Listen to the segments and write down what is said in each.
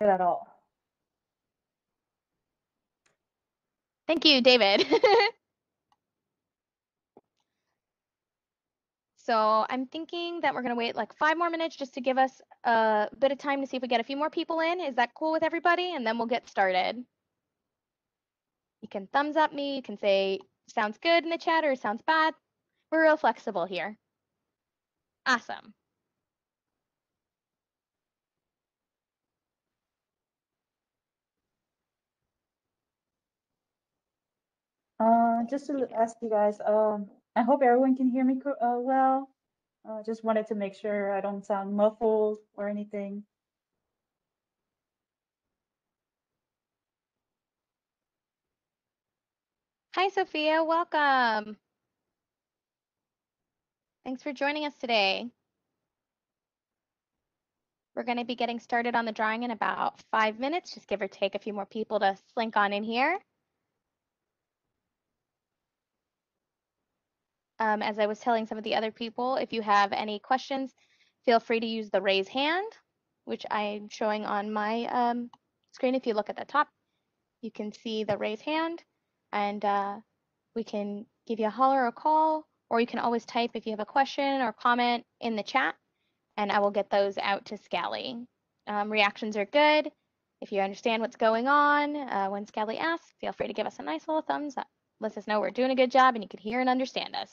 Good at all. Thank you, David. So I'm thinking that we're going to wait like 5 more minutes just to give us a bit of time to see if we get a few more people in. Is that cool with everybody? And then we'll get started. You can thumbs up me. You can say sounds good in the chat or sounds bad. We're real flexible here. Awesome. Just to ask you guys, I hope everyone can hear me well. Just wanted to make sure I don't sound muffled or anything. Hi, Sophia. Welcome. Thanks for joining us today. We're going to be getting started on the drawing in about 5 minutes, just give or take a few more people to slink on in here. As I was telling some of the other people, if you have any questions, feel free to use the raise hand, which I'm showing on my screen. If you look at the top, you can see the raise hand, and we can give you a holler or a call, or you can always type if you have a question or comment in the chat, and I will get those out to Skally. Reactions are good. If you understand what's going on, when Skally asks, feel free to give us a nice little thumbs up. Lets us know we're doing a good job and you can hear and understand us.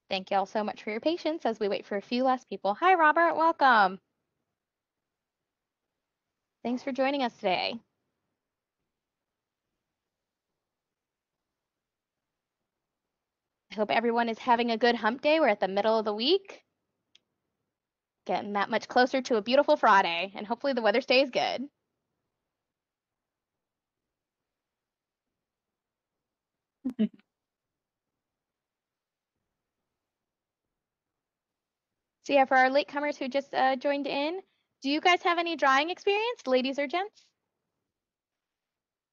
Thank you all so much for your patience as we wait for a few last people. Hi, Robert. Welcome. Thanks for joining us today. I hope everyone is having a good hump day. We're at the middle of the week. Getting that much closer to a beautiful Friday, and hopefully the weather stays good. So yeah, for our latecomers who just joined in, do you guys have any drawing experience, ladies or gents?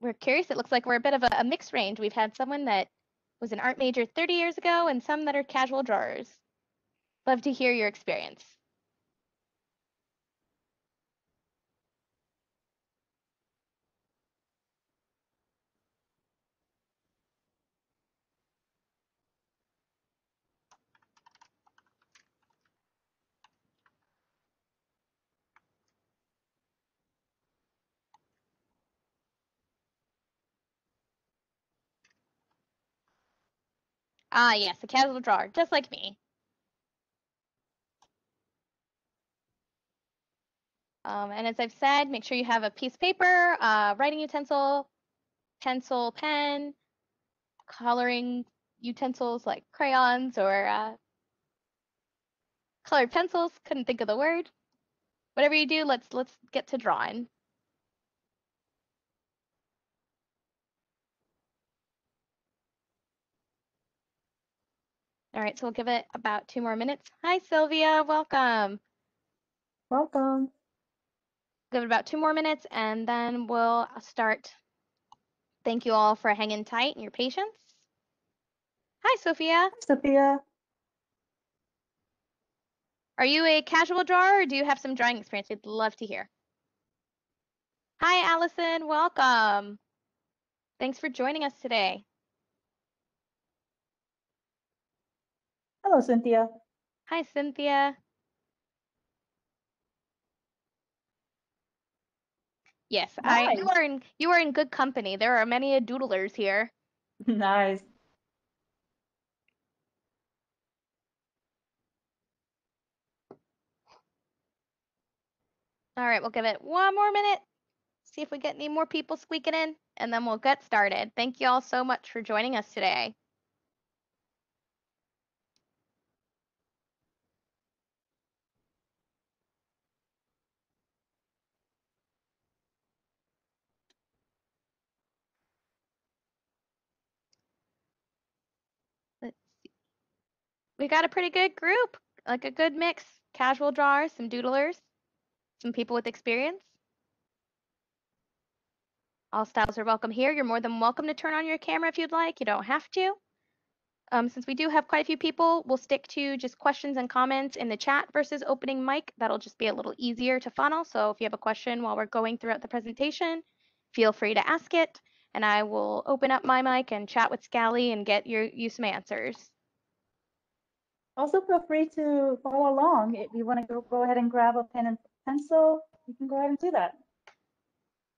We're curious. It looks like we're a bit of a mixed range. We've had someone that was an art major 30 years ago and some that are casual drawers. Love to hear your experience. Ah, yes, a casual drawer, just like me. And as I've said, make sure you have a piece of paper, writing utensil, pencil, pen, coloring utensils like crayons or colored pencils. Couldn't think of the word. Whatever you do, let's get to drawing. All right, so we'll give it about 2 more minutes. Hi, Sylvia. Welcome. Welcome. Give it about 2 more minutes, and then we'll start. Thank you all for hanging tight and your patience. Hi, Sophia. Hi, Sophia. Are you a casual drawer or do you have some drawing experience? We'd love to hear. Hi, Allison. Welcome. Thanks for joining us today. Hello, Cynthia. Hi, Cynthia. Yes, Nice. you are in good company. There are many doodlers here. Nice. All right, we'll give it 1 more minute. See if we get any more people squeaking in, and then we'll get started. Thank you all so much for joining us today. Let's see. We got a pretty good group, like a good mix. Casual drawers, some doodlers, some people with experience. All styles are welcome here. You're more than welcome to turn on your camera if you'd like. You don't have to. Since we do have quite a few people, we'll stick to just questions and comments in the chat versus opening mic. That'll just be a little easier to funnel. So if you have a question while we're going throughout the presentation, feel free to ask it, and I will open up my mic and chat with Skally and get you some answers. Also, feel free to follow along. If you want to go ahead and grab a pen and pencil, you can go ahead and do that.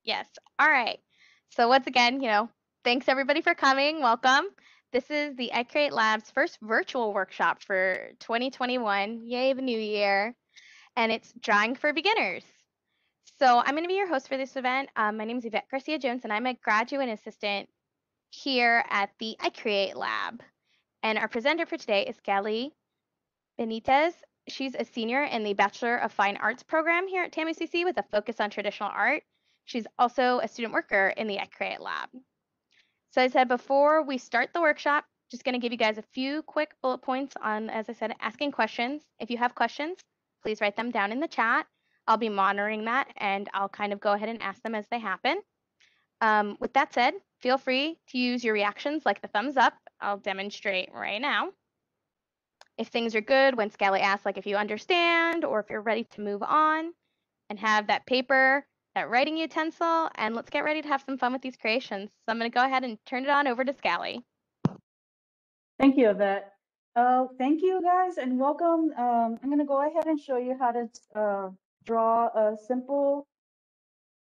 Yes. All right. So once again, thanks everybody for coming. Welcome. This is the iCreate Lab's first virtual workshop for 2021. Yay, the new year. And it's Drawing for Beginners. So I'm going to be your host for this event. My name is Yvette Garcia Jones, and I'm a graduate assistant here at the iCreate Lab. And our presenter for today is Skally Benitez. She's a senior in the Bachelor of Fine Arts program here at TAMUCC with a focus on traditional art. She's also a student worker in the iCreate Lab. So as I said before we start the workshop, just going to give you guys a few quick bullet points on, as I said, asking questions. If you have questions, please write them down in the chat. I'll be monitoring that, and I'll kind of go ahead and ask them as they happen. With that said, feel free to use your reactions like the thumbs up. I'll demonstrate right now. If things are good, when Skally asks like if you understand or if you're ready to move on, and have that paper, that writing utensil, and let's get ready to have some fun with these creations. So I'm going to go ahead and turn it on over to Skally. Thank you, Yvette. Thank you, guys, and welcome. I'm going to go ahead and show you how to draw simple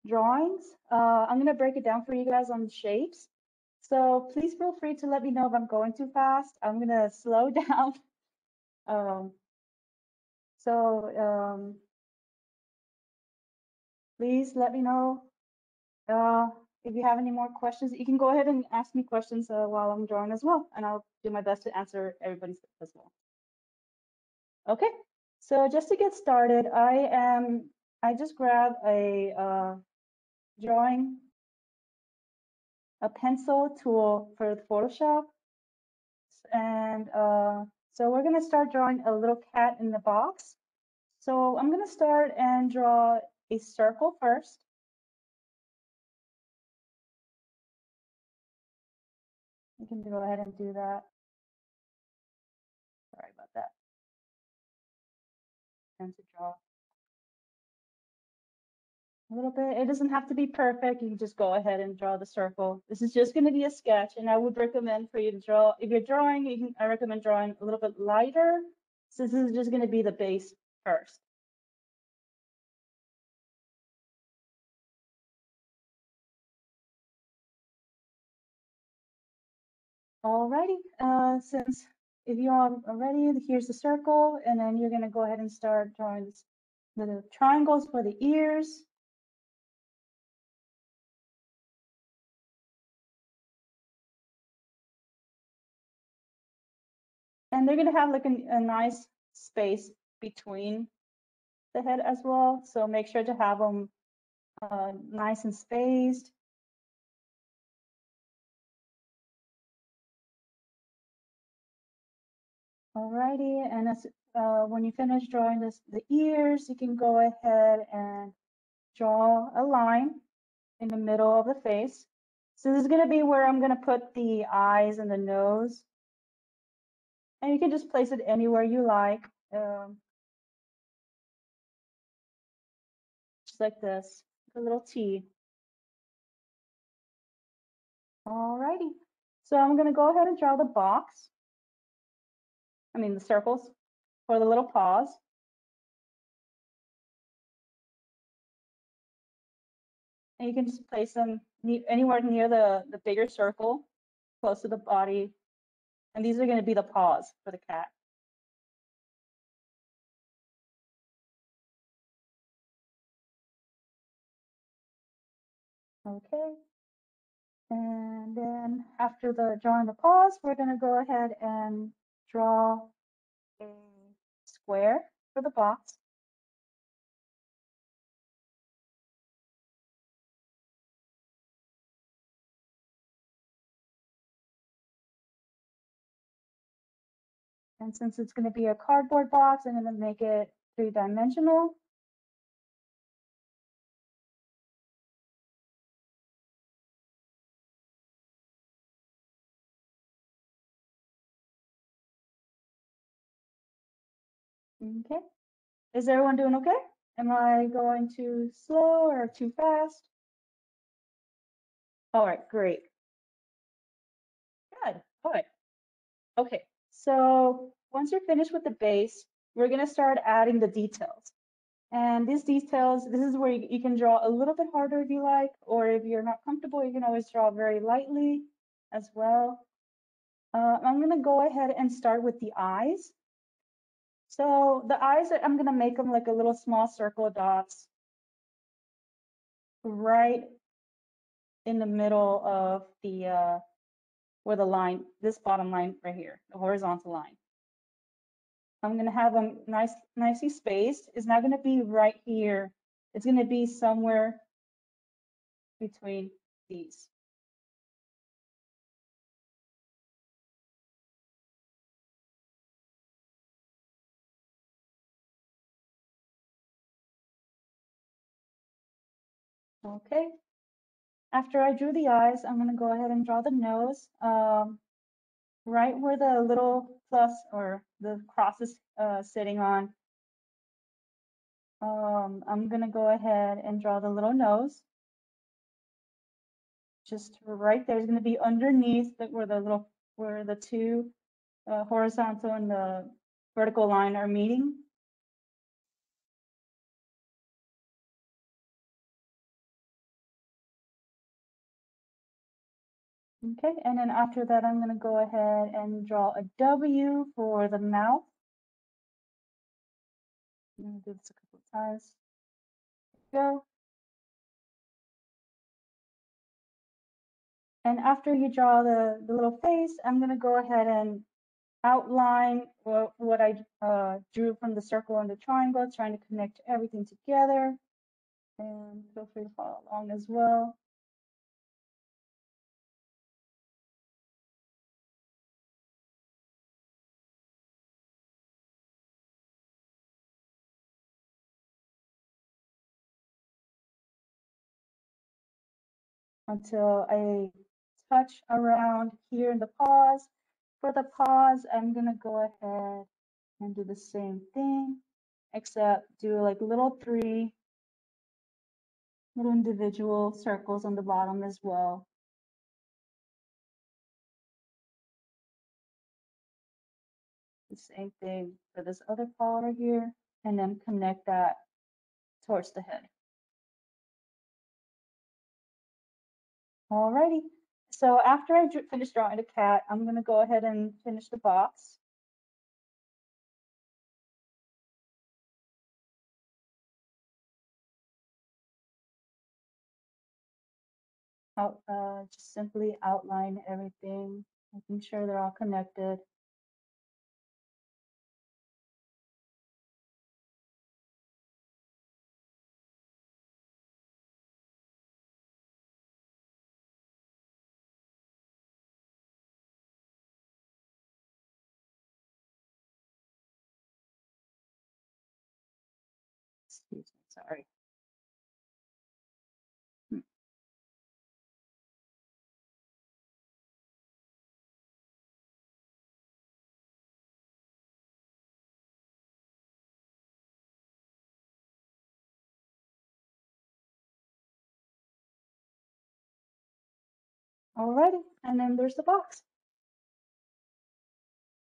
drawings. I'm going to break it down for you guys on shapes. So please feel free to let me know if I'm going too fast. I'm going to slow down. So please let me know if you have any more questions. You can go ahead and ask me questions while I'm drawing as well, and I'll do my best to answer everybody's as well. Okay, so just to get started, I just grabbed a pencil tool for Photoshop, and so we're gonna start drawing a little cat in the box. So I'm gonna start and draw a circle first. You can go ahead and do that. Sorry about that. And to draw a little bit. It doesn't have to be perfect. You can just go ahead and draw the circle. This is just going to be a sketch, and I would recommend for you to draw. If you're drawing, I recommend drawing a little bit lighter. So this is just going to be the base first. Alrighty. Since if you all are ready, here's the circle, and then you're going to go ahead and start drawing the triangles for the ears. And they're going to have like a nice space between the head as well. So make sure to have them nice and spaced. Alrighty, and as, when you finish drawing the ears, you can go ahead and draw a line in the middle of the face. So this is going to be where I'm going to put the eyes and the nose. And you can just place it anywhere you like. Just like this, a little T. Alrighty, so I'm going to go ahead and draw the box. The circles for the little paws. And you can just place them anywhere near the bigger circle, close to the body. And these are going to be the paws for the cat. Okay. And then after drawing the paws, we're going to go ahead and draw a square for the box. And since it's going to be a cardboard box, I'm going to make it three-dimensional. Okay. Is everyone doing okay? Am I going too slow or too fast? All right, great. Good. All right. Okay. So once you're finished with the base, we're going to start adding the details. And these details, this is where you can draw a little bit harder if you like, or if you're not comfortable, you can always draw very lightly as well. I'm going to go ahead and start with the eyes. So the eyes, I'm going to make them like a little small circle dots right in the middle of the where the line, this bottom line right here, the horizontal line. I'm going to have them nicely spaced. It's not going to be right here. It's going to be somewhere between these. Okay. After I drew the eyes, I'm going to go ahead and draw the nose. Right where the little plus or the cross is sitting on. I'm going to go ahead and draw the little nose. Just right there is going to be underneath where the two horizontal and the vertical line are meeting. Okay, and then after that, I'm going to go ahead and draw a W for the mouth. I'm going to do this a couple of times. Go. And after you draw the little face, I'm going to go ahead and outline what I drew from the circle and the triangle, trying to connect everything together. And feel free to follow along as well. Until I touch around here in the paws. For the paws, I'm going to go ahead and do the same thing, except do like three little individual circles on the bottom as well. The same thing for this other paw over here, and then connect that towards the head. Alrighty, so after I finish drawing the cat, I'm going to go ahead and finish the box. Just simply outline everything, making sure they're all connected. Excuse me, sorry. Alrighty, and then there's the box.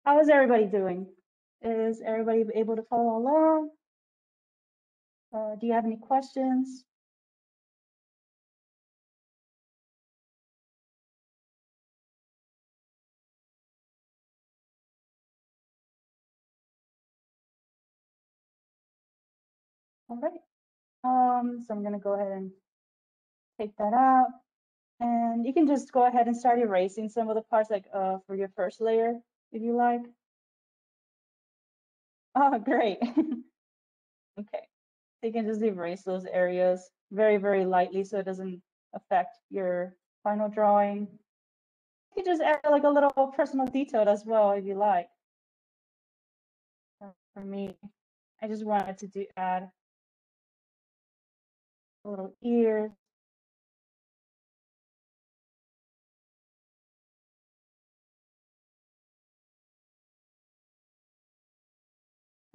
How is everybody doing? Is everybody able to follow along? Do you have any questions? All right. So I'm gonna go ahead and take that out. And you can just go ahead and start erasing some of the parts like for your first layer, if you like. Oh, great. Okay. So you can just erase those areas very, very lightly so it doesn't affect your final drawing. You can just add like a little personal detail as well if you like. For me, I just wanted to add a little ear.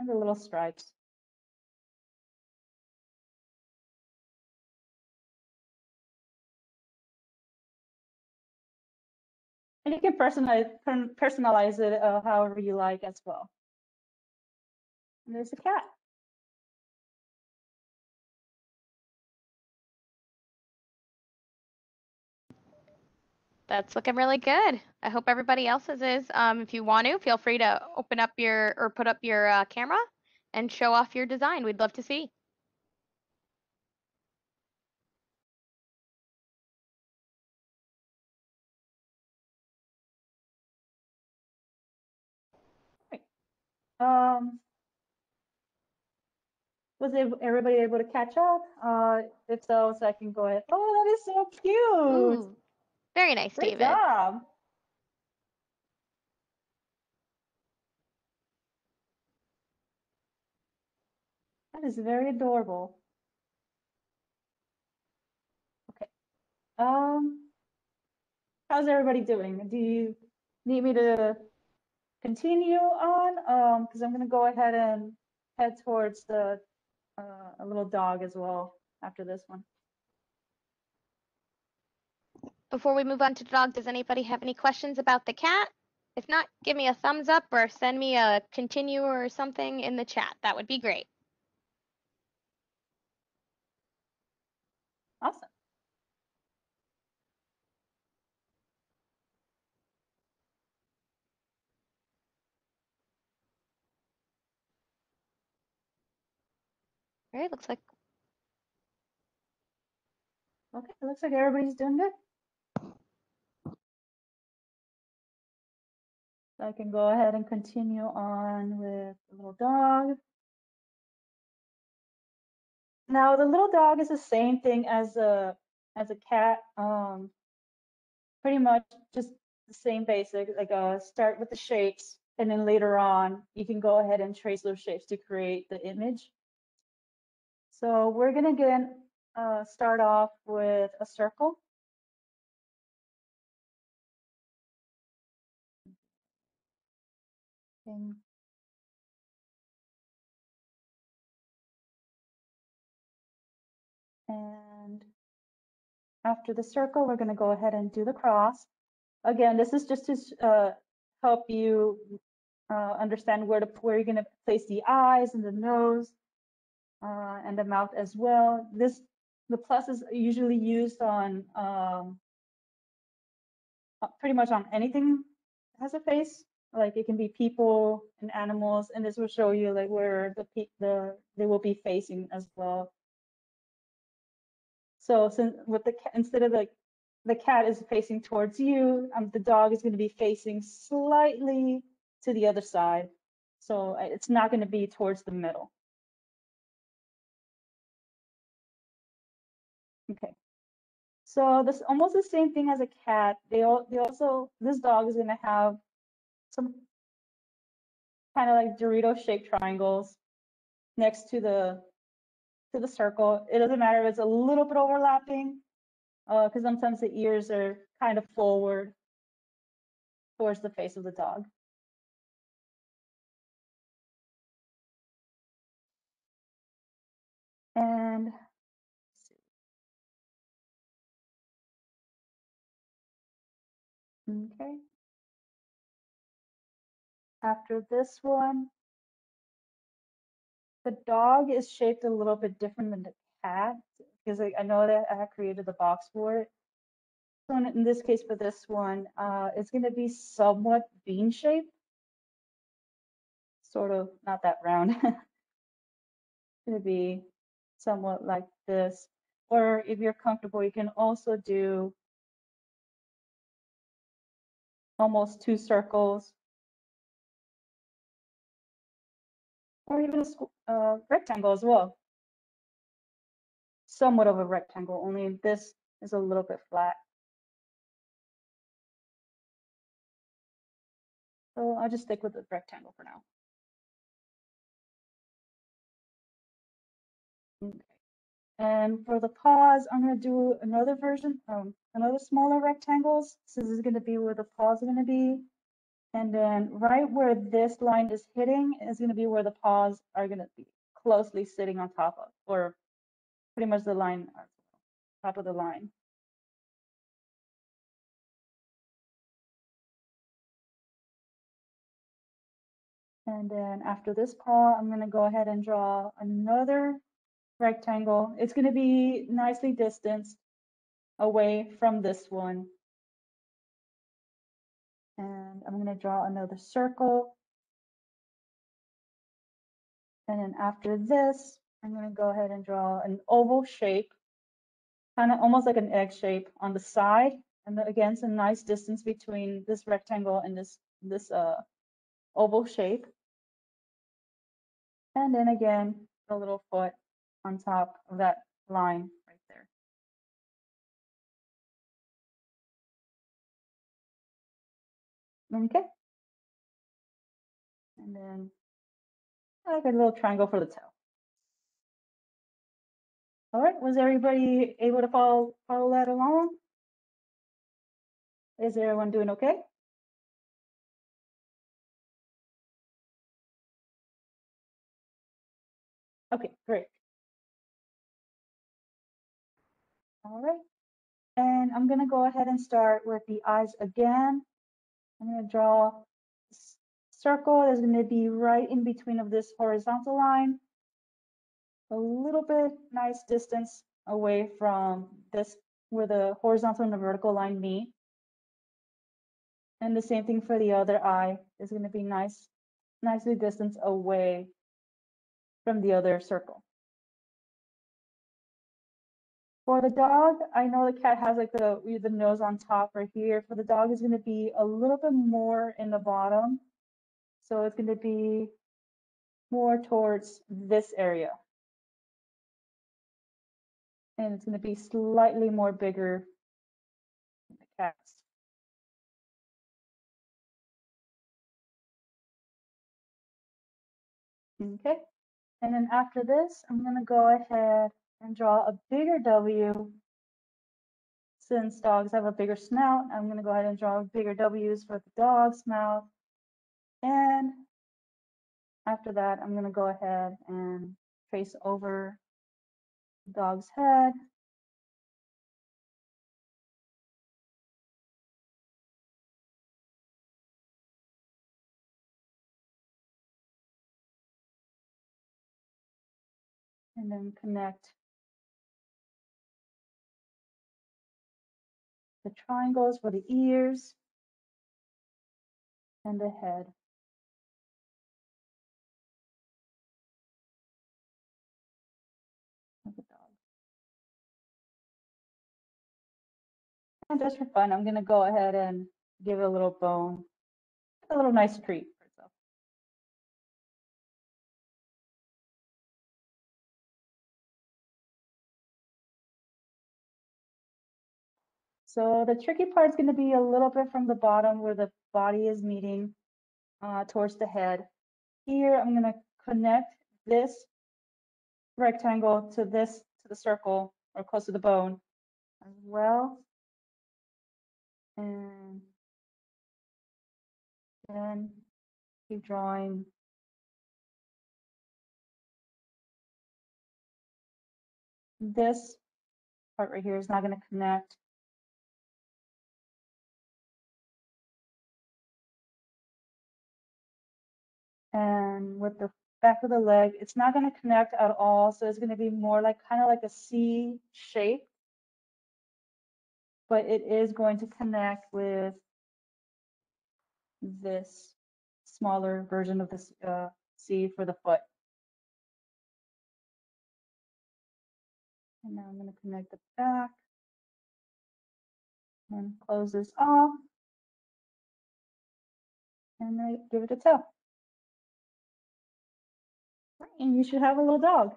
and the little stripes. And you can personalize it however you like as well. And there's a cat. That's looking really good. I hope everybody else's is. If you want to, feel free to open up your or put up your camera and show off your design. We'd love to see. Um, was everybody able to catch up? If so I can go ahead. Oh, that is so cute. Ooh, very nice, Great David. job. That is very adorable. Okay. How's everybody doing? Do you need me to continue on? Because I'm gonna go ahead and head towards the a little dog as well after this one. Before we move on to the dog, does anybody have any questions about the cat? If not, give me a thumbs up or send me a continue or something in the chat. That would be great. Awesome. All right, looks like Okay, it looks like everybody's doing good. So I can go ahead and continue on with the little dog. Now the little dog is the same thing as a cat. Pretty much just the same basic, like start with the shapes, and then later on you can go ahead and trace those shapes to create the image. So we're gonna start off with a circle. And after the circle, we're gonna go ahead and do the cross. Again, this is just to help you understand where you're gonna place the eyes and the nose and the mouth as well. The plus is usually used on pretty much on anything that has a face. Like it can be people and animals, and this will show you like where they will be facing as well. So since with the instead of like the cat is facing towards you, the dog is going to be facing slightly to the other side. So it's not going to be towards the middle. Okay. So this almost the same thing as a cat. This dog is going to have some kind of like Dorito shaped triangles next to the circle. It doesn't matter if it's a little bit overlapping, because sometimes the ears are kind of forward towards the face of the dog. And okay. After this one, the dog is shaped a little bit different than the cat because I know that I have created the box for it. So in this case, for this one, it's going to be somewhat bean shaped, sort of not that round. It's going to be somewhat like this. Or if you're comfortable, you can also do almost two circles, or even a rectangle as well. Somewhat of a rectangle, only this is a little bit flat. So I'll just stick with the rectangle for now. Okay. And for the paws, I'm going to do another version, another smaller rectangles. So this is going to be where the paws are going to be. And then right where this line is hitting is going to be where the paws are going to be closely sitting on top of, or pretty much the line, top of the line. And then after this paw, I'm going to go ahead and draw another rectangle. It's going to be nicely distanced away from this one. And I'm going to draw another circle. And then after this, I'm going to go ahead and draw an oval shape, kind of almost like an egg shape on the side. And again, some nice distance between this rectangle and this oval shape. And then again, a little foot on top of that line right there. Okay. And then like a little triangle for the tail. All right, was everybody able to follow that along? Is everyone doing okay? Okay, great. All right. And I'm going to go ahead and start with the eyes again. I'm going to draw a circle that's going to be right in between of this horizontal line. A little bit nice distance away from this, where the horizontal and the vertical line meet. And the same thing for the other eye is going to be nicely distanced away from the other circle. For the dog, I know the cat has like the nose on top right here. For the dog, is going to be a little bit more in the bottom. So it's going to be more towards this area. And it's going to be slightly more bigger than the cat's. Okay. And then after this, I'm going to go ahead and draw a bigger W. Since dogs have a bigger snout, I'm going to go ahead and draw bigger W's for the dog's mouth. And after that, I'm going to go ahead and trace over the dog's head. And then connect the triangles for the ears and the head of the dog. And just for fun, I'm going to go ahead and give it a little bone, a little nice treat for itself. So the tricky part is going to be a little bit from the bottom where the body is meeting towards the head. Here, I'm going to connect this rectangle to the circle or close to the bone as well. And then keep drawing this part right here is not going to connect. And with the back of the leg, it's not going to connect at all. So it's going to be more like kind of like a C shape, but it is going to connect with this smaller version of this C for the foot. And now I'm going to connect the back and close this off. And I give it a toe. And you should have a little dog.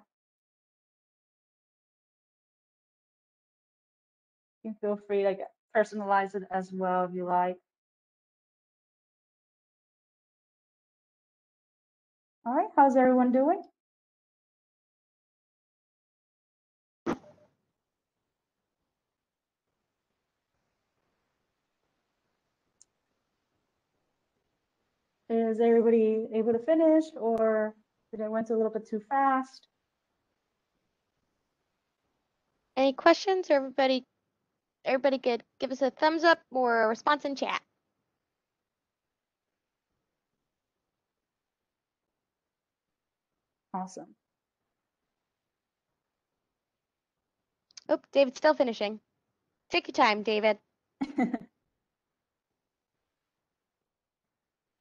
You can feel free to like personalize it as well if you like. All right, how's everyone doing? Is everybody able to finish, or did I went a little bit too fast? Any questions? Or everybody good? Give us a thumbs up or a response in chat. Awesome. Oh, David's still finishing. Take your time, David.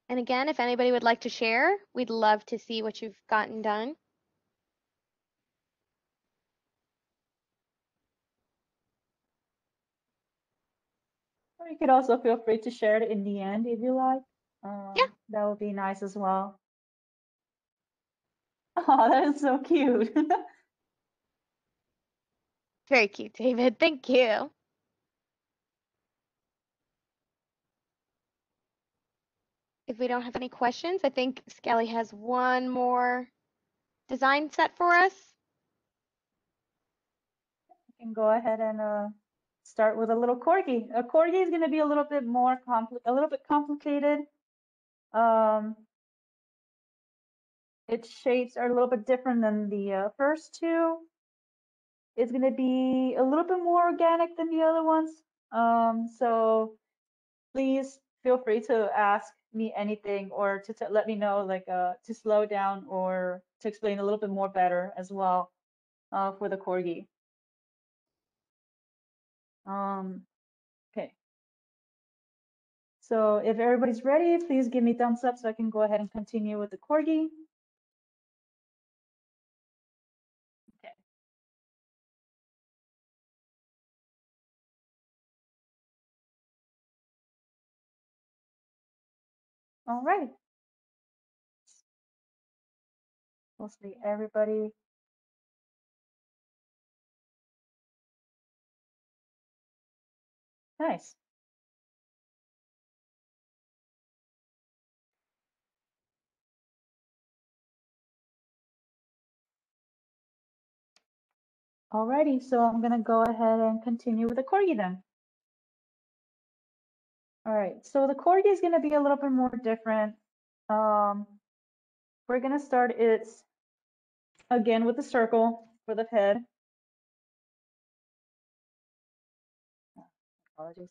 And again, if anybody would like to share, we'd love to see what you've gotten done. Or you could also feel free to share it in the end if you like. Yeah. That would be nice as well. Oh, that is so cute. Very cute, David. Thank you. If we don't have any questions, I think Skally has one more design set for us. You can go ahead and start with a little corgi. A corgi is going to be a little bit more complicated. Its shapes are a little bit different than the first two. It's going to be a little bit more organic than the other ones. So please feel free to ask me anything, or to let me know, like to slow down or to explain a little bit more better as well for the corgi. Okay. So if everybody's ready, please give me thumbs up so I can go ahead and continue with the corgi. Okay. All right. Mostly everybody. Nice. Alrighty, so I'm gonna go ahead and continue with the corgi then. All right, so the corgi is gonna be a little bit more different. We're gonna start it again with the circle for the head. Apologies.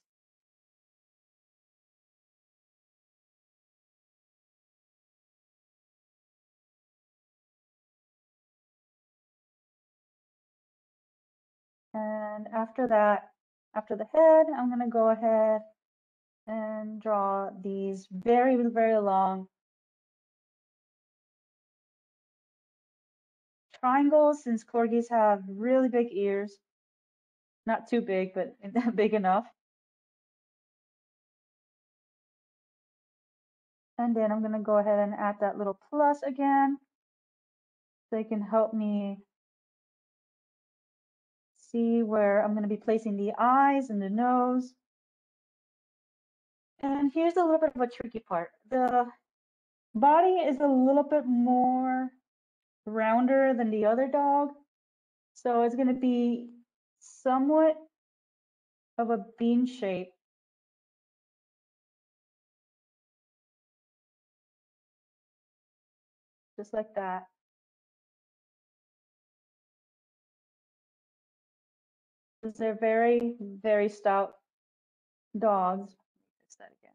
And after that, after the head, I'm gonna go ahead and draw these very, very long triangles, since corgis have really big ears. Not too big, but big enough. And then I'm going to go ahead and add that little plus again, so it can help me see where I'm going to be placing the eyes and the nose. And here's a little bit of a tricky part. The body is a little bit more rounder than the other dog, so it's going to be somewhat of a bean shape. Just like that. Because they're very, very stout dogs. Fix that again.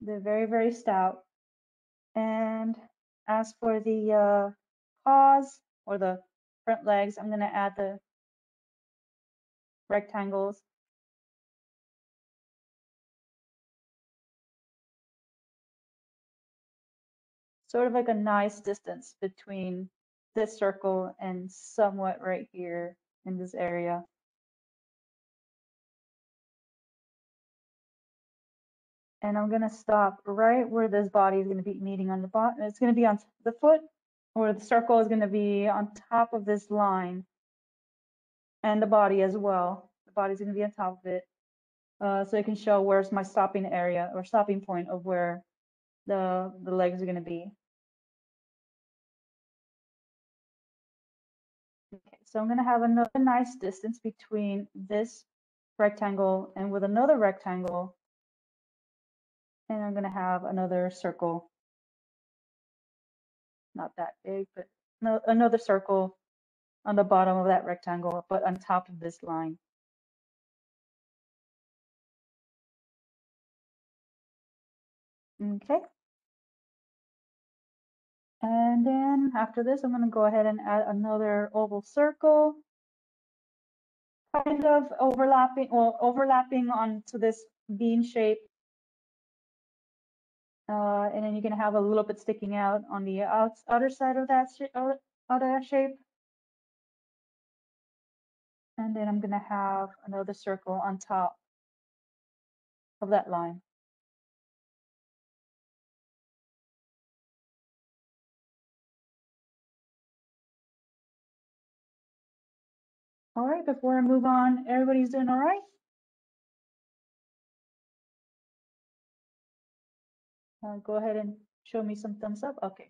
They're very, very stout. And as for the paws or the front legs, I'm going to add the rectangles. Sort of like a nice distance between this circle and somewhat right here in this area. And I'm going to stop right where this body is going to be meeting on the bottom. It's going to be on the foot, or the circle is going to be on top of this line, and the body as well. The body's going to be on top of it. So it can show where's my stopping area or stopping point of where the legs are going to be. So I'm going to have another nice distance between this rectangle and with another rectangle. And I'm going to have another circle. Not that big, but no, another circle on the bottom of that rectangle, but on top of this line. Okay. And then after this, I'm going to go ahead and add another oval circle, kind of overlapping onto this bean shape. And then you can have a little bit sticking out on the outer side of that shape. And then I'm going to have another circle on top of that line. All right, before I move on, everybody's doing all right? Go ahead and show me some thumbs up. Okay.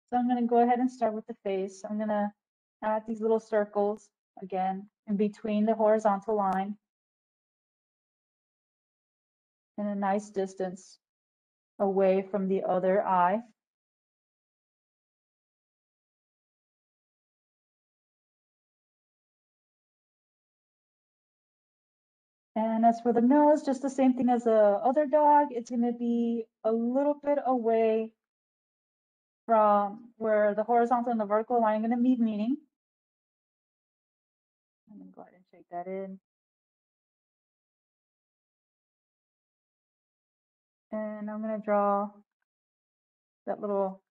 So I'm going to go ahead and start with the face. I'm going to add these little circles again in between the horizontal line and a nice distance away from the other eye. And as for the nose, just the same thing as the other dog. It's going to be a little bit away from where the horizontal and the vertical line are going to be meeting. I'm going to go ahead and shake that in. And I'm going to draw that little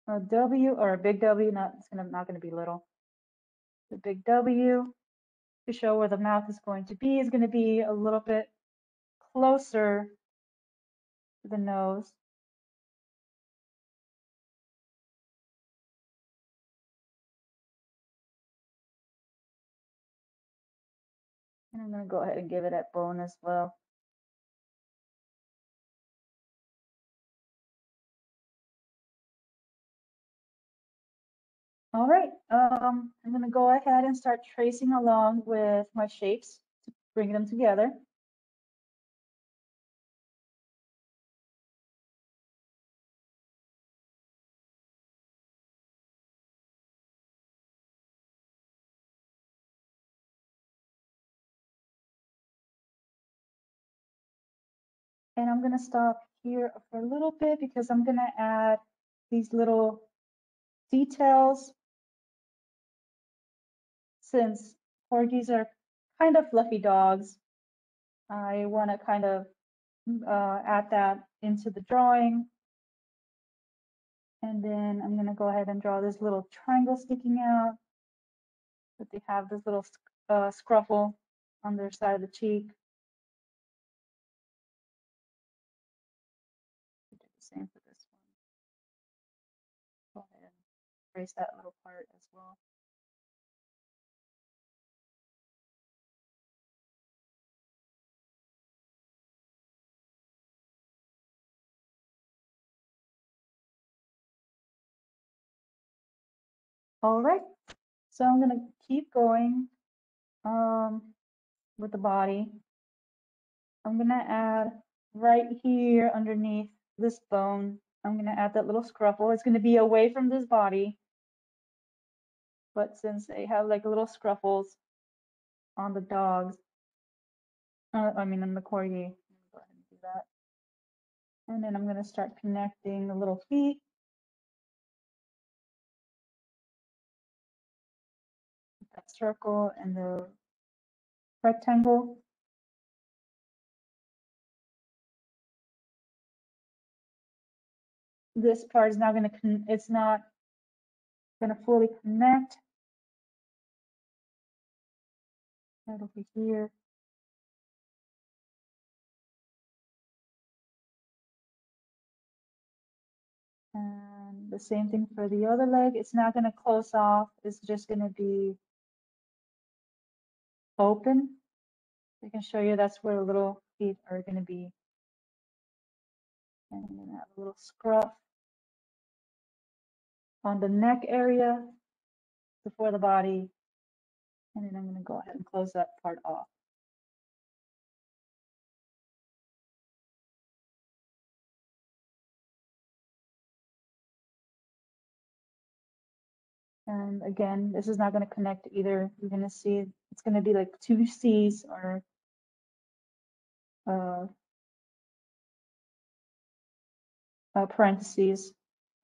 W or a big W. It's not going to be little. The big W to show where the mouth is going to be is going to be a little bit closer to the nose. And I'm going to go ahead and give it that bone as well. All right, I'm going to go ahead and start tracing along with my shapes to bring them together. And I'm going to stop here for a little bit because I'm going to add these little details. Since corgis are kind of fluffy dogs, I want to kind of add that into the drawing. And then I'm going to go ahead and draw this little triangle sticking out. But they have this little scruffle on their side of the cheek. Do the same for this one. Go ahead and trace that little part as well. All right, so I'm going to keep going with the body. I'm going to add right here underneath this bone, I'm going to add that little scruffle. It's going to be away from this body, but since they have like little scruffles on the dogs, on the corgi, go ahead and do that. And then I'm going to start connecting the little feet. That circle and the rectangle. This part is not going to, it's not going to fully connect. Right over here. And the same thing for the other leg. It's not going to close off. It's just going to be open. I can show you that's where the little feet are going to be. And I'm gonna have a little scruff on the neck area before the body. And then I'm gonna go ahead and close that part off. And again, this is not going to connect either. You're going to see it's going to be like two C's or parentheses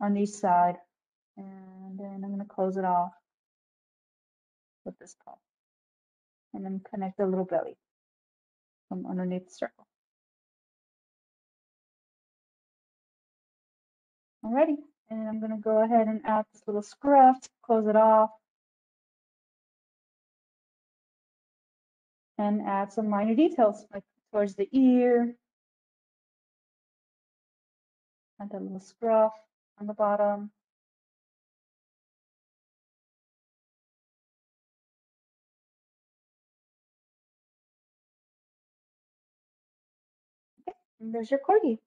on each side. And then I'm going to close it off with this part. And then connect the little belly from underneath the circle. Alrighty, and I'm going to go ahead and add this little scruff, close it off, and add some minor details like towards the ear, add that little scruff on the bottom. Okay, and there's your corgi.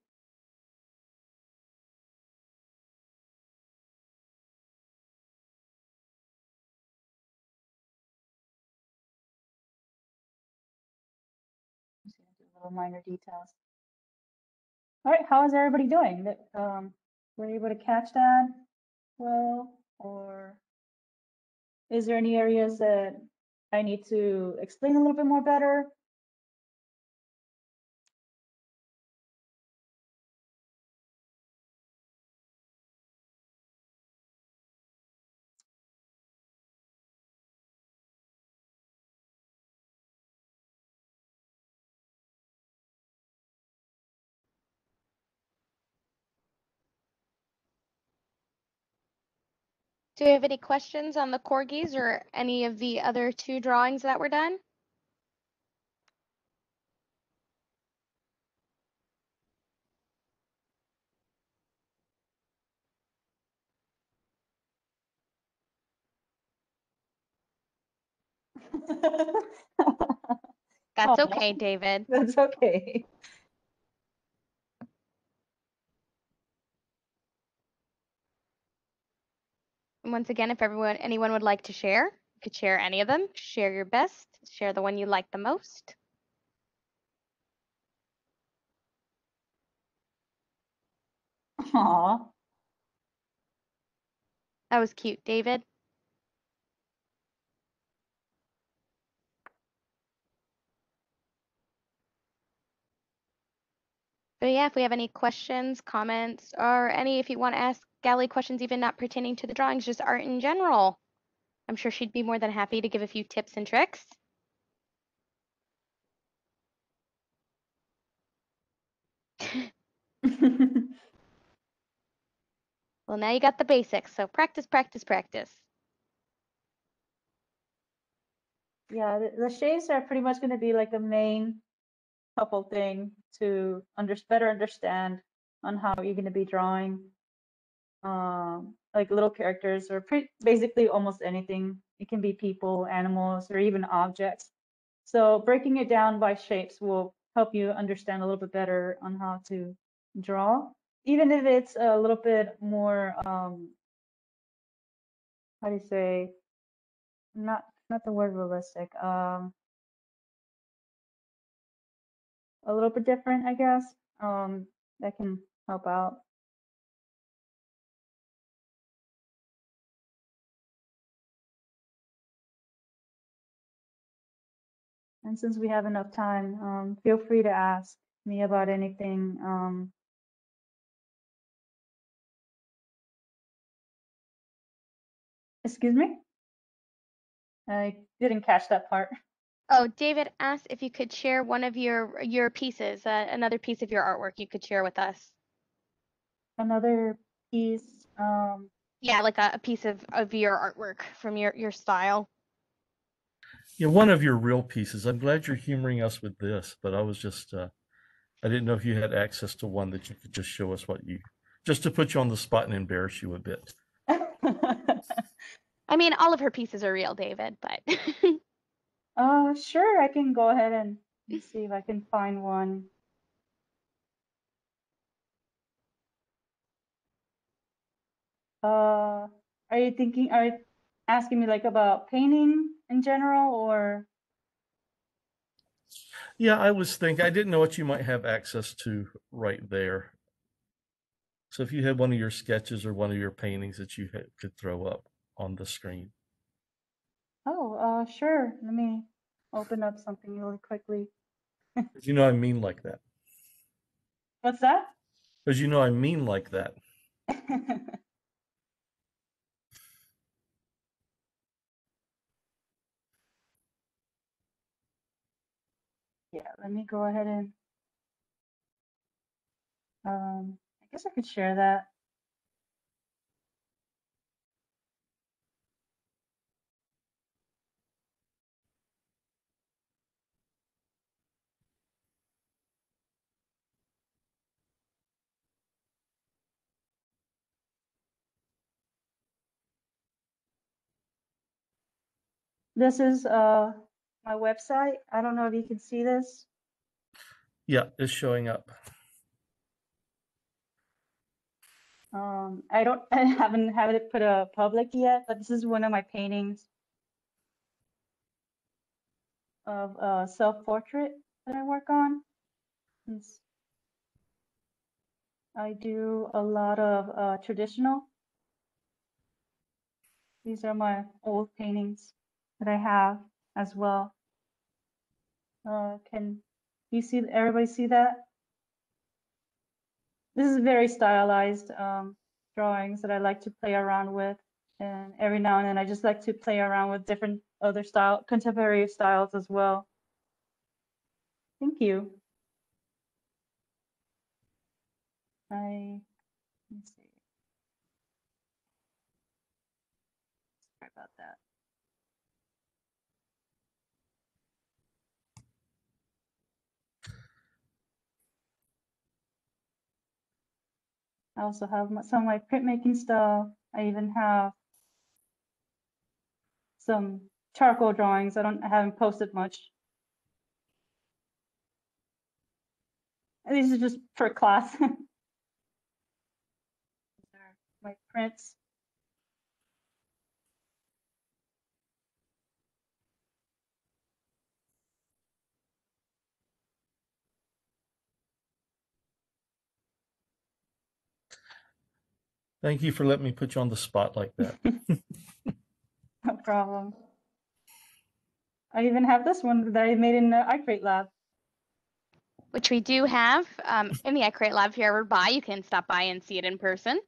I'm just going to do little minor details. All right, how is everybody doing? Were you able to catch that well, or is there any areas that I need to explain a little bit more better? Do you have any questions on the corgis or any of the other two drawings that were done? That's Oh, okay, David. that's okay. And once again, if anyone would like to share, you could share any of them. Share your best. Share the one you like the most. Aw. That was cute, David. But yeah, if we have any questions, comments, or if you want to ask Skally questions even not pertaining to the drawings, just art in general, I'm sure she'd be more than happy to give a few tips and tricks. Well, now you got the basics, so practice, practice, practice. Yeah, the shapes are pretty much going to be like the main couple thing to better understand on how you're going to be drawing. Like little characters or basically almost anything. It can be people, animals, or even objects. So breaking it down by shapes will help you understand a little bit better on how to draw, even if it's a little bit more, how do you say, not the word realistic, a little bit different, I guess. That can help out. And since we have enough time, feel free to ask me about anything. Excuse me? I didn't catch that part. Oh, David asked if you could share one of your pieces, another piece of your artwork you could share with us. Another piece. Yeah, like a piece of your artwork from your style. Yeah, one of your real pieces. I'm glad you're humoring us with this, but I was just, I didn't know if you had access to one that you could just show us just to put you on the spot and embarrass you a bit. I mean, all of her pieces are real, David, but. Sure, I can go ahead and see if I can find one. Are you asking me like about painting in general, or? Yeah, I was thinking, I didn't know what you might have access to right there. So if you had one of your sketches or one of your paintings that you could throw up on the screen. Oh, sure. Let me open up something really quickly. You know I mean like that. What's that? Because you know I mean like that. Yeah, let me go ahead and I guess I could share that. This is my website. I don't know if you can see this. Yeah, it's showing up. I haven't had it put a public yet, but this is one of my paintings of self-portrait that I work on. I do a lot of traditional. These are my old paintings that I have as well. Can you see, everybody see that? This is very stylized drawings that I like to play around with. And every now and then I just like to play around with different other contemporary styles as well. Thank you. Let's see. Sorry about that. I also have some of my printmaking stuff. I even have some charcoal drawings. I haven't posted much. These are just for class. These are my prints. Thank you for letting me put you on the spot like that. No problem. I even have this one that I made in the iCrate lab. Which we do have in the iCrate lab. If you're ever by, you can stop by and see it in person.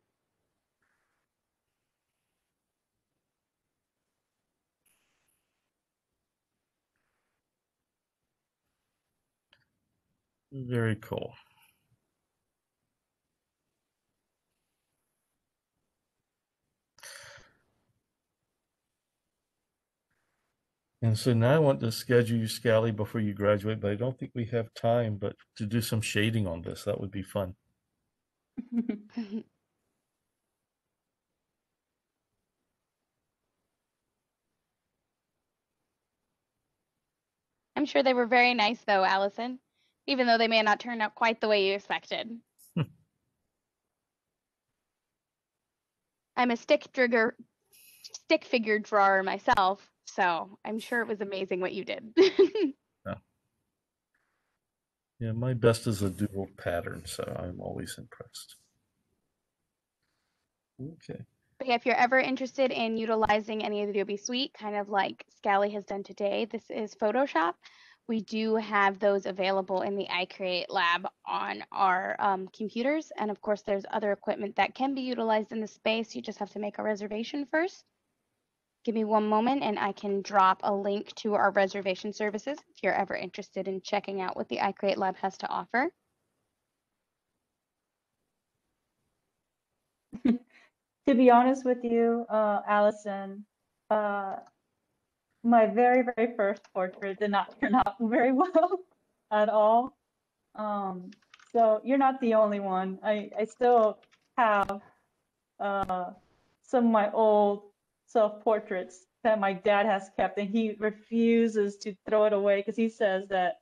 Very cool. And so now I want to schedule you, Skally, before you graduate, but I don't think we have time, but to do some shading on this, that would be fun. I'm sure they were very nice though, Allison, even though they may not turn out quite the way you expected. I'm a stick figure drawer myself, so I'm sure it was amazing what you did. Yeah, my best is a dual pattern, so I'm always impressed. Okay. But yeah, if you're ever interested in utilizing any of the Adobe Suite, kind of like Skally has done today, this is Photoshop. We do have those available in the iCreate lab on our computers. And of course, there's other equipment that can be utilized in the space. You just have to make a reservation first. Give me one moment and I can drop a link to our reservation services if you're ever interested in checking out what the iCreate lab has to offer. To be honest with you, Allison, my very, very first portrait did not turn out very well at all. So you're not the only one. I still have some of my old self-portraits that my dad has kept, and he refuses to throw it away because he says that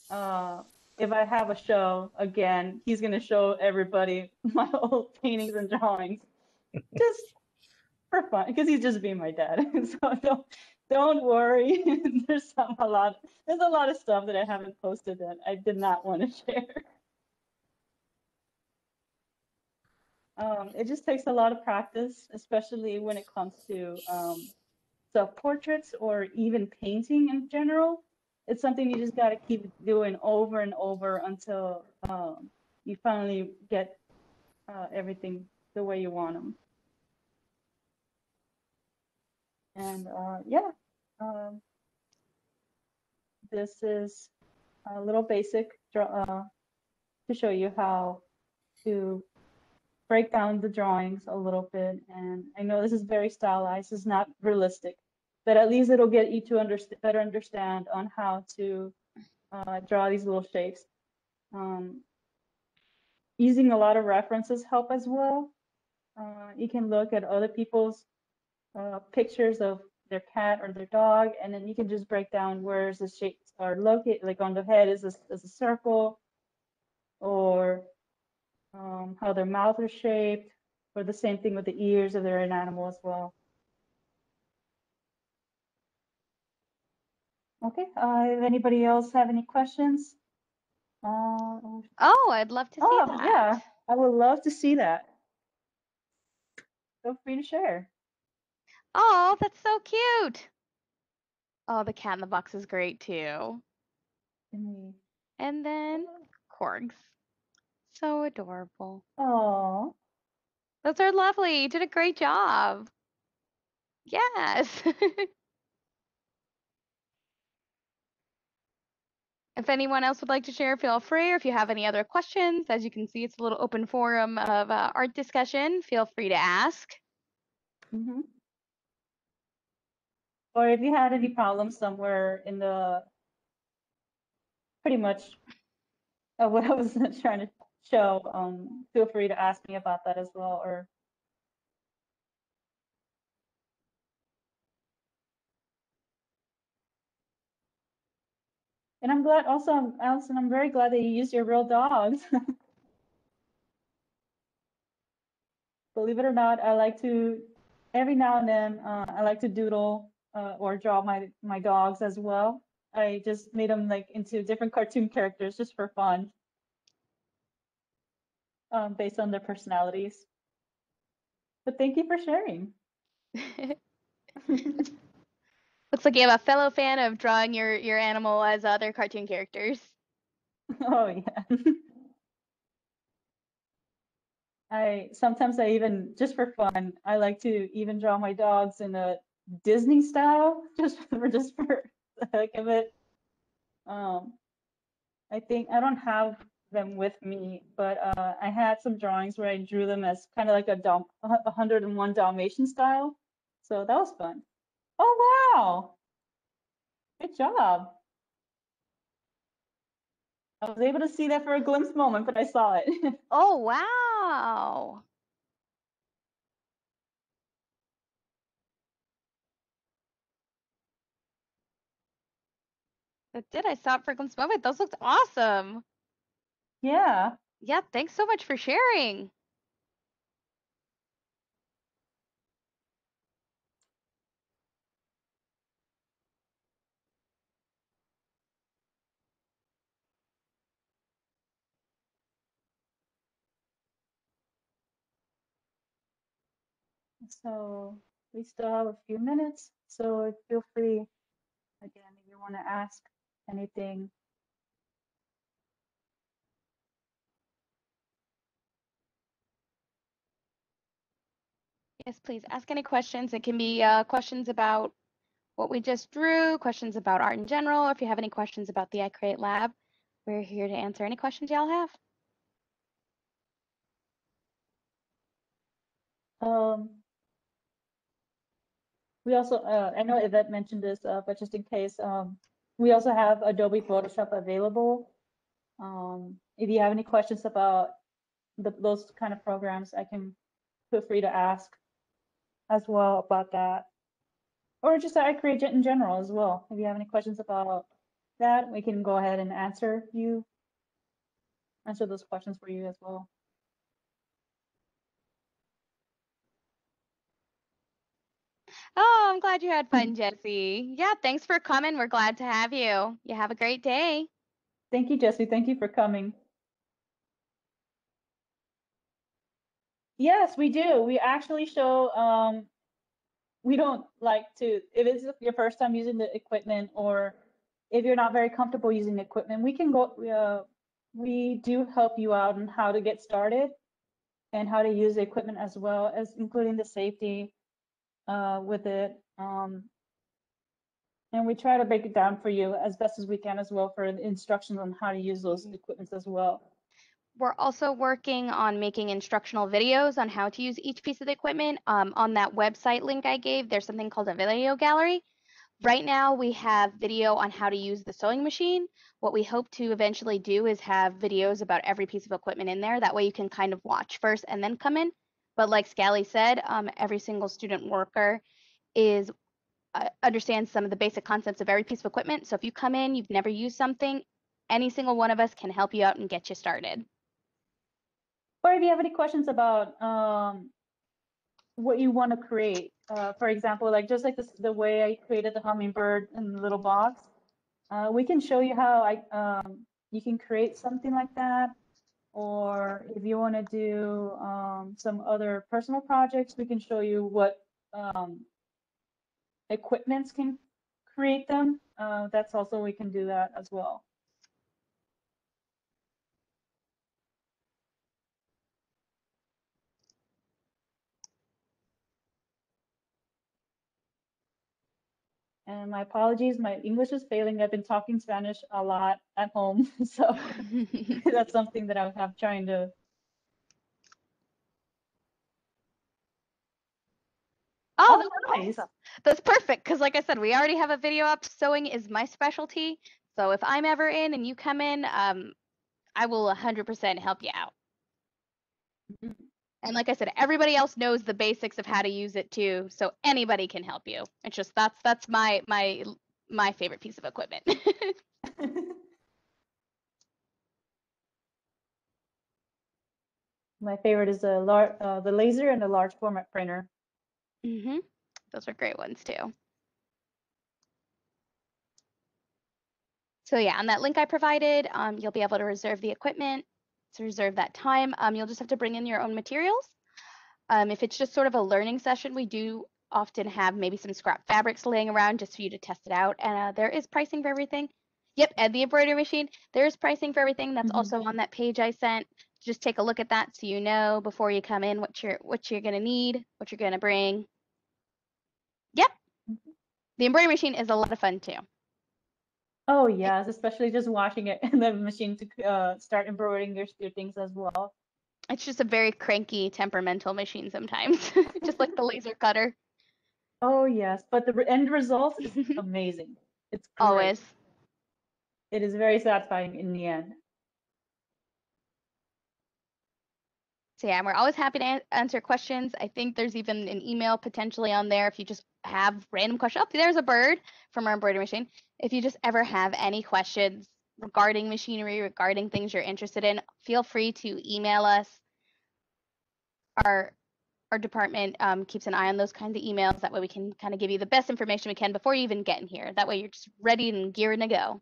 if I have a show again, he's going to show everybody my old paintings and drawings. just for fun, because he's just being my dad. So don't worry. There's a lot of stuff that I haven't posted that I did not want to share. It just takes a lot of practice, especially when it comes to self-portraits or even painting in general. It's something you just got to keep doing over and over until you finally get everything the way you want them. And yeah, this is a little basic to show you how to break down the drawings a little bit. And I know this is very stylized, it's not realistic, but at least it'll get you to better understand on how to draw these little shapes. Using a lot of references help as well. You can look at other people's pictures of their cat or their dog, and then you can just break down where the shapes are located. Like on the head is a circle, or how their mouth is shaped, or the same thing with the ears if they're an animal as well. Okay, if anybody else have any questions? Oh, I'd love to see Oh, that. yeah, I would love to see that. Feel free to share. Oh, that's so cute. Oh, the cat in the box is great too. And then corgs. So adorable. Oh, Those are lovely. You did a great job. Yes. If anyone else would like to share, feel free. Or if you have any other questions, as you can see, it's a little open forum of art discussion. Feel free to ask. mm-hmm. Or if you had any problems somewhere in the pretty much what I was trying to show, feel free to ask me about that as well. Or and I'm glad also, Allison, I'm very glad that you used your real dogs. Believe it or not, I like to every now and then I like to doodle or draw my dogs as well. I just made them like into different cartoon characters just for fun, based on their personalities. But thank you for sharing. Looks like you have a fellow fan of drawing your animal as other cartoon characters. Oh yeah. Sometimes I even, just for fun, I like to even draw my dogs in a Disney style, just for the heck of it. I think I don't have them with me, but I had some drawings where I drew them as kind of like a 101 Dalmatian style. So that was fun. Oh wow, good job. I was able to see that for a glimpse moment, but I saw it. Oh, wow. That did. I saw it for a glimpse moment. Those looked awesome. Yeah. Yeah, thanks so much for sharing. So we still have a few minutes, so feel free, again, if you want to ask anything. Yes, please ask any questions. It can be questions about what we just drew, questions about art in general, or if you have any questions about the iCreate Lab, we're here to answer any questions y'all have. We also, I know Yvette mentioned this, but just in case, we also have Adobe Photoshop available. If you have any questions about those kind of programs, I can feel free to ask as well about that. Or just iCreate in general as well. If you have any questions about that, we can go ahead and answer those questions for you as well. Oh, I'm glad you had fun, Jesse. Yeah, thanks for coming. We're glad to have you. You have a great day. Thank you, Jesse. Thank you for coming. Yes, we do. We actually show, we don't like to, if it's your first time using the equipment or if you're not very comfortable using the equipment, we can go, we do help you out on how to get started and how to use the equipment as well as including the safety with it. And we try to break it down for you as best as we can as well for instructions on how to use those equipments as well. We're also working on making instructional videos on how to use each piece of the equipment. On that website link I gave, there's something called a video gallery. Right now, we have video on how to use the sewing machine. What we hope to eventually do is have videos about every piece of equipment in there. That way you can kind of watch first and then come in. But like Skally said, every single student worker is understands some of the basic concepts of every piece of equipment. So if you come in, you've never used something, any single one of us can help you out and get you started. Or if you have any questions about what you want to create, for example, like just like this, the way I created the hummingbird in the little box, we can show you how you can create something like that. Or if you want to do some other personal projects, we can show you what equipments can create them. That's also, we can do that as well. And my apologies, my English is failing. I've been talking Spanish a lot at home, so that's something that I have trying to. Oh, Oh, that's nice. awesome. That's perfect because, like I said, we already have a video up. Sewing is my specialty. So if I'm ever in and you come in, I will 100% help you out. And like I said, everybody else knows the basics of how to use it too, so anybody can help you. It's just that's my favorite piece of equipment. My favorite is the laser and the large format printer. Those are great ones too. So yeah, on that link I provided, you'll be able to reserve the equipment, to reserve that time. You'll just have to bring in your own materials. If it's just sort of a learning session, we do often have maybe some scrap fabrics laying around just for you to test it out. And there is pricing for everything. Yep, and the embroidery machine, there is pricing for everything. That's also on that page I sent. Just take a look at that so you know before you come in what you're gonna need, what you're gonna bring. Yep. The embroidery machine is a lot of fun too. Oh yes, especially just watching it in the machine to start embroidering your things as well. It's just a very cranky, temperamental machine sometimes, just like the laser cutter. Oh yes, but the end result is amazing. It's great. Always. It is very satisfying in the end. So yeah, we're always happy to answer questions. I think there's even an email potentially on there if you just have random questions. Oh, there's a bird from our embroidery machine. If you just ever have any questions regarding machinery, regarding things you're interested in, feel free to email us. Our department keeps an eye on those kinds of emails. That way we can kind of give you the best information we can before you even get in here. That way you're just ready and gearing to go.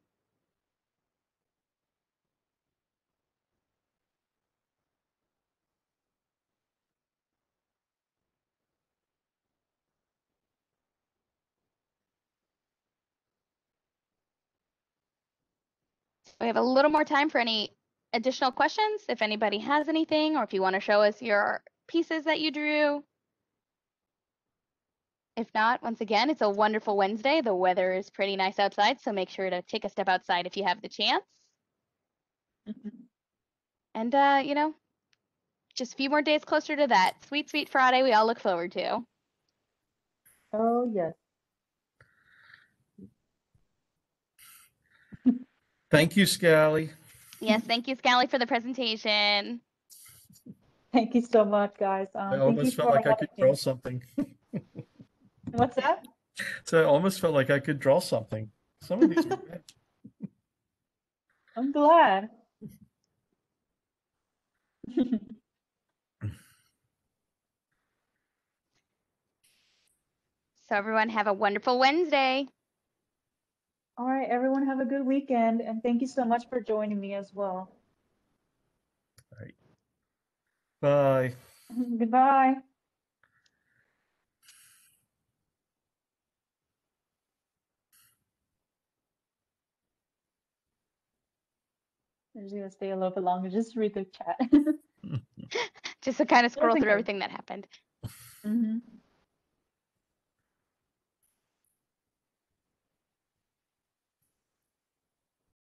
We have a little more time for any additional questions. If anybody has anything, or if you want to show us your pieces that you drew. If not, once again, it's a wonderful Wednesday. The weather is pretty nice outside, so make sure to take a step outside if you have the chance. And, just a few more days closer to that sweet, sweet Friday we all look forward to. Oh yes. Thank you, Skally. Yes, thank you, Skally, for the presentation. Thank you so much, guys. I Thank you almost felt for like I having could me. draw something. What's that? So I almost felt like I could draw something. Some of these were good. I'm glad. So everyone have a wonderful Wednesday. All right, everyone have a good weekend, and thank you so much for joining me as well. Bye. Goodbye. I'm just gonna stay a little bit longer, just read the chat. Just to kind of scroll through okay. everything that happened. Mm-hmm.